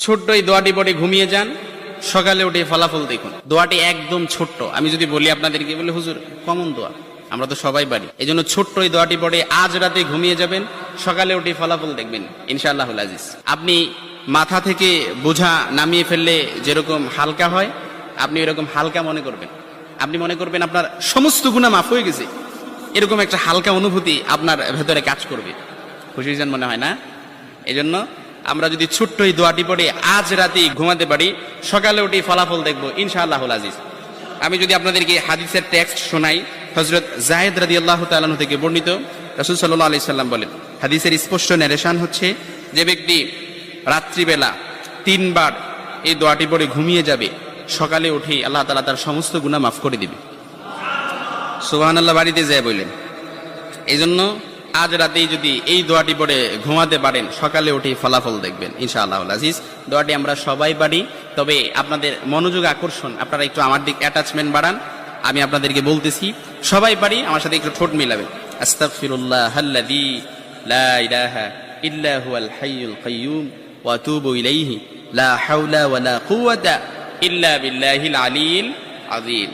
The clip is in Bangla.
ছোট্ট এই দোয়াটি পড়ে ঘুমিয়ে যান, সকালে উঠে ফলাফল দেখুন। দোয়াটি একদম ছোট্ট, আমি যদি বলি আপনাদেরকে, বলে হুজুর কমন দোয়া, আমরা তো সবাই পারি। এই জন্য ছোট্ট এই দোয়াটি পড়ে আজ রাতে ঘুমিয়ে যাবেন, সকালে উঠে ফলাফল দেখবেন ইনশাআল্লাহুল আজিজ। আপনি মাথা থেকে বোঝা নামিয়ে ফেললে যেরকম হালকা হয়, আপনি এরকম হালকা মনে করবেন। আপনি মনে করবেন আপনার সমস্ত গুনাহ মাফ হয়ে গেছে, এরকম একটা হালকা অনুভূতি আপনার ভেতরে কাজ করবে। খুশি হয়েছেন মনে হয় না? এই জন্য আমরা যদি ছোট্ট এই দোয়াটি পড়ে আজ রাতে ঘুমাতে পারি, সকালে উঠে ফলাফল দেখবো ইনশাআল্লাহুল আজিজ। আমি যদি আপনাদেরকে হাদিসের টেক্সট শোনাই, হযরত যায়েদ রাদিয়াল্লাহু তাআলা আনহু থেকে বর্ণিত, রাসূল সাল্লাল্লাহু আলাইহি সাল্লাম বলেন, হাদিসের স্পষ্ট ন্যারেশন হচ্ছে, যে ব্যক্তি রাত্রিবেলা 3 বার এই দোয়াটি পড়ে ঘুমিয়ে যাবে, সকালে উঠে আল্লাহ তাআলা তার সমস্ত গুনাহ মাফ করে দিবে। সুবহানাল্লাহ বাড়িতে যায় বললেন। এই জন্য আজ রাতেই যদি এই দোয়াটি পড়ে ঘুমাতে পারেন, সকালে উঠে ফলাফল দেখবেন ইনশাআল্লাহুল আজিজ। দোয়াটি আমরা সবাই পারি, তবে আপনাদের মনোযোগ আকর্ষণ, আপনারা একটু আমার দিক অ্যাটাচমেন্ট বাড়ান। আমি আপনাদেরকে বলতেছি, সবাই পারি, আমার সাথে একটু ঠোঁট মিলাবেন। আস্তাগফিরুল্লাহাল্লাযী লা ইলাহা ইল্লা হুয়াল হাইয়ুল কাইয়্যুম ওয়া আতুবু ইলাইহি লা হাওলা ওয়ালা কুওয়াতা ইল্লা বিল্লাহিল আলিয়্যিল আযীম।